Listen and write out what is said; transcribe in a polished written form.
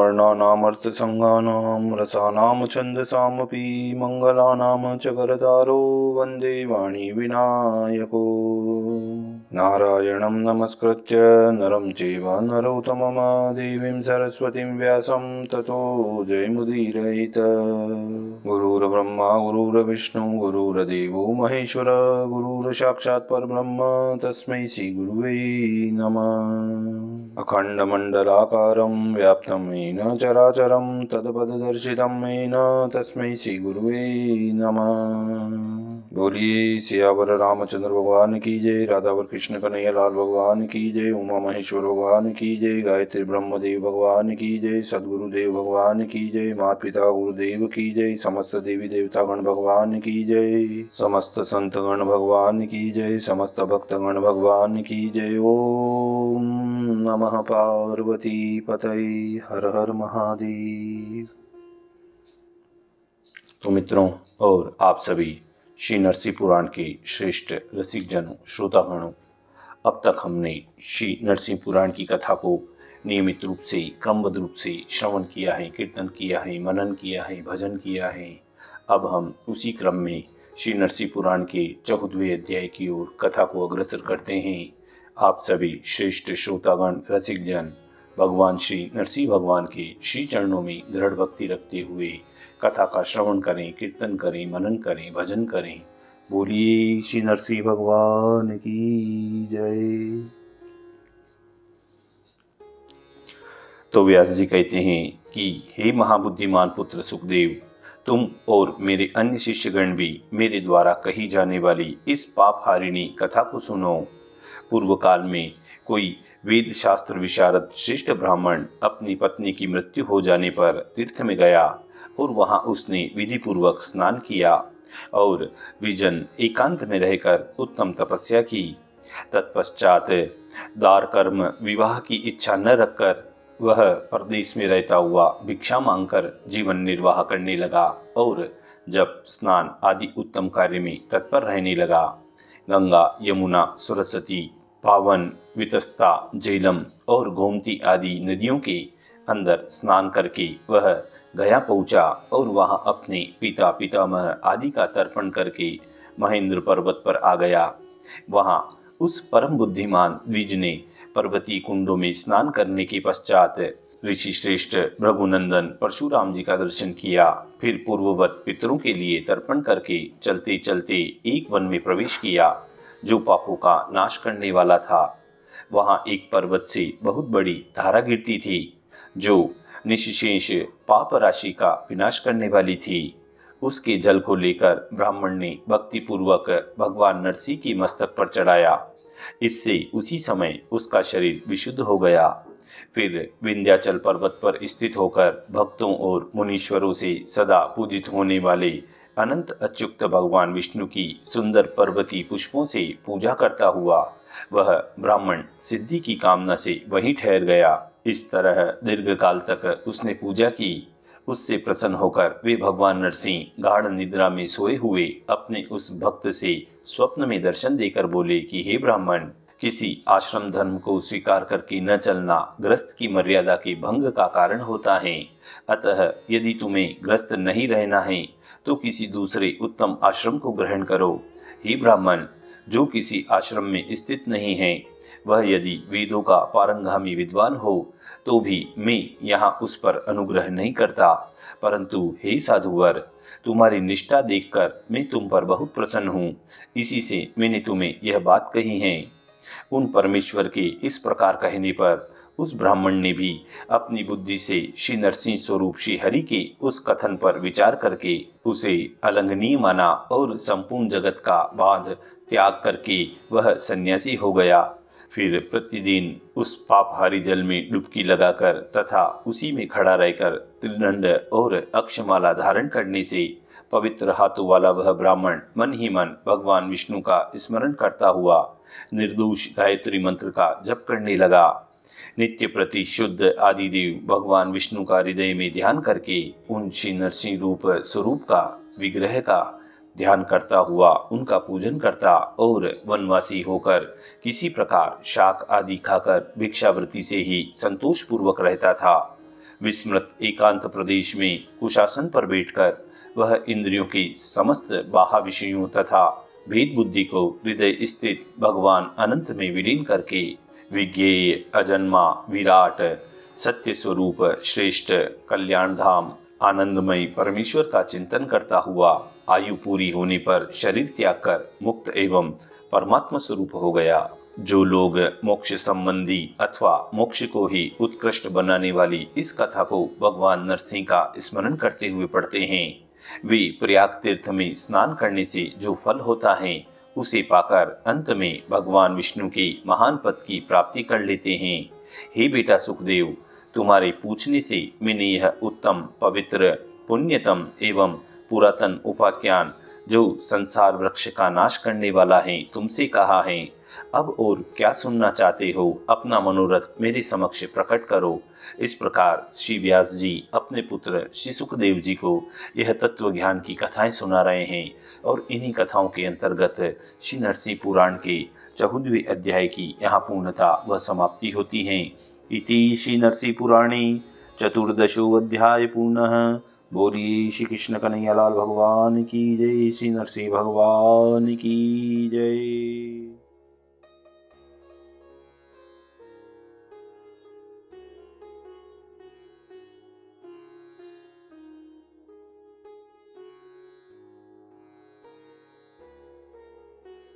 वर्णानामर्थसङ्गानां रसानां छन्दसामपि मङ्गलानां च करतारो वन्दे वाणी विनायको। नारायणं नमस्कृत्य नरं चैव नरोत्तमं देवीं सरस्वतीं व्यासं ततो जयमुदीरयेत्। गुरुर्ब्रह्मा गुरुर्विष्णु गुरुर्देवो महेश्वर गुरुर्साक्षात् परब्रह्म तस्मै श्रीगुरुवे नमः। अखण्डमण्डलाकारं व्याप्तं येन चराचरं तत्पददर्शितं येन तस्मै श्रीगुरुवे नमः। बोलिए सियावर रामचंद्र भगवान की जय, राधावर कृष्ण कन्हैया लाल भगवान की जय, उमा महेश्वर भगवान की जय, गायत्री ब्रह्मदेव भगवान की जय, सद्गुरुदेव भगवान की जय, माता पिता गुरुदेव की जय, समस्त देवी देवतागण भगवान की जय, समस्त संतगण भगवान की जय, समस्त भक्तगण भगवान की जय। ओम नमः पार्वती पतये, हर हर महादेव। तो मित्रों और आप सभी श्री नरसिंह पुराण के श्रेष्ठ रसिक जनों, श्रोतागणों, अब तक हमने श्री नरसिंह पुराण की कथा को नियमित रूप से, क्रमबद्ध रूप से श्रवण किया है, कीर्तन किया है, मनन किया है, भजन किया है। अब हम उसी क्रम में श्री नरसिंह पुराण के 14वें अध्याय की ओर कथा को अग्रसर करते हैं। आप सभी श्रेष्ठ श्रोतागण, रसिक जन भगवान श्री नरसिंह भगवान के श्री चरणों में दृढ़ भक्ति रखते हुए कथा का श्रवण करें, कीर्तन करें, मनन करें, भजन करें। बोलिए श्री नरसिंह भगवान की जय। तो व्यास जी कहते हैं कि हे महाबुद्धिमान पुत्र सुखदेव, तुम और मेरे अन्य शिष्यगण भी मेरे द्वारा कही जाने वाली इस पाप हारिणी कथा को सुनो। पूर्व काल में कोई वेद शास्त्र विशारद श्रेष्ठ ब्राह्मण अपनी पत्नी की मृत्यु हो जाने पर तीर्थ में गया और वहां उसने विधि पूर्वक स्नान किया और विजन एकांत में रहकर उत्तम तपस्या की। तत्पश्चात दार कर्म विवाह की इच्छा न रखकर वह परदेश में रहता हुआ भिक्षा मांगकर जीवन निर्वाह करने लगा और जब स्नान आदि उत्तम कार्य में तत्पर रहने लगा। गंगा, यमुना, सरस्वती, पावन, वितस्ता, झेलम और गोमती आदि नदियों के अंदर स्नान करके वह गया पहुंचा और वहां अपने पिता पितामह आदि का तर्पण करके महेंद्र पर्वत पर आ गया। वहां उस परम बुद्धिमान द्विज ने पर्वती कुंडों में स्नान करने के पश्चात ऋषि श्रेष्ठ भृगुनंदन परशुराम जी का दर्शन किया। फिर पूर्ववत पितरों के लिए तर्पण करके चलते चलते एक वन में प्रवेश किया जो पापों का नाश करने वाला था। वहां एक पर्वत से बहुत बड़ी धारा गिरती थी जो निःशेष पाप राशि का विनाश करने वाली थी। उसके जल को लेकर ब्राह्मण ने भक्ति पूर्वक भगवान नरसिंह की मस्तक पर चढ़ाया। इससे उसी समय उसका शरीर विशुद्ध हो गया। फिर विंध्याचल पर्वत पर स्थित होकर भक्तों और मुनीश्वरों से सदा पूजित होने वाले अनंत अच्युत भगवान विष्णु की सुंदर पर्वती पुष्पों से पूजा करता हुआ वह ब्राह्मण सिद्धि की कामना से वहीं ठहर गया। इस तरह दीर्घ काल तक उसने पूजा की। उससे प्रसन्न होकर वे भगवान नरसिंह गाढ़ निद्रा में सोए हुए अपने उस भक्त से स्वप्न में दर्शन देकर बोले कि हे ब्राह्मण, किसी आश्रम धर्म को स्वीकार करके न चलना ग्रस्त की मर्यादा के भंग का कारण होता है। अतः यदि तुम्हें ग्रस्त नहीं रहना है तो किसी दूसरे उत्तम आश्रम को ग्रहण करो। हे ब्राह्मण, जो किसी आश्रम में स्थित नहीं है वह यदि वेदों का पारंगामी विद्वान हो तो भी मैं यहाँ उस पर अनुग्रह नहीं करता। परंतु हे साधुवर, तुम्हारी निष्ठा देखकर मैं तुम पर बहुत प्रसन्न हूँ, इसी से मैंने तुम्हें यह बात कही है। उन परमेश्वर के इस प्रकार कहने पर उस ब्राह्मण ने भी अपनी बुद्धि से श्री नरसिंह स्वरूप श्री हरि के उस कथन पर विचार करके उसे अलंघनीय माना और संपूर्ण जगत का बांध त्याग करके वह सन्यासी हो गया। फिर प्रतिदिन उस पापहारी जल में डुबकी लगाकर तथा उसी में खड़ा रहकर त्रिदंड और अक्षमाला धारण करने से पवित्र हाथों वाला वह ब्राह्मण मन ही मन भगवान विष्णु का स्मरण करता हुआ निर्दोष गायत्री मंत्र का जप करने लगा। नित्य प्रति शुद्ध आदिदेव भगवान विष्णु का हृदय में ध्यान करके उन श्री नरसिंह रूप स्वरूप का विग्रह का ध्यान करता हुआ उनका पूजन करता और वनवासी होकर किसी प्रकार शाक आदि खाकर भिक्षावृत्ति से ही संतोष पूर्वक रहता था। विस्मृत एकांत प्रदेश में कुशासन पर बैठकर वह इंद्रियों के समस्त बाह्य विषयों तथा भेद बुद्धि को हृदय स्थित भगवान अनंत में विलीन करके विज्ञेय अजन्मा विराट सत्य स्वरूप श्रेष्ठ कल्याण धाम आनंदमय परमेश्वर का चिंतन करता हुआ आयु पूरी होने पर शरीर त्याग कर मुक्त एवं परमात्मा स्वरूप हो गया। जो लोग मोक्ष संबंधी अथवा मोक्ष को ही उत्कृष्ट बनाने वाली इस कथा को भगवान नरसिंह का स्मरण करते हुए पढ़ते हैं, वे प्रयाग तीर्थ में स्नान करने से जो फल होता है उसे पाकर अंत में भगवान विष्णु के महान पद की प्राप्ति कर लेते हैं। हे बेटा सुखदेव, तुम्हारे पूछने से मैंने यह उत्तम पवित्र पुण्यतम एवं पुरातन उपाख्यान जो संसार वृक्ष का नाश करने वाला है तुमसे कहा है। अब और क्या सुनना चाहते हो, अपना मनोरथ मेरे समक्ष प्रकट करो। इस प्रकार श्री व्यास जी अपने पुत्र श्री सुखदेव जी को यह तत्व ज्ञान की कथाएं सुना रहे हैं और इन्हीं कथाओं के अंतर्गत श्री नरसिंह पुराण के 14वें अध्याय की यहाँ पूर्णता व समाप्ति होती है। इति श्री नरसिंह पुराणे 14 अध्याय पूर्णः। बोलिए श्री कृष्ण कन्हैया लाल भगवान की जय। श्री नरसिंह भगवान की जय।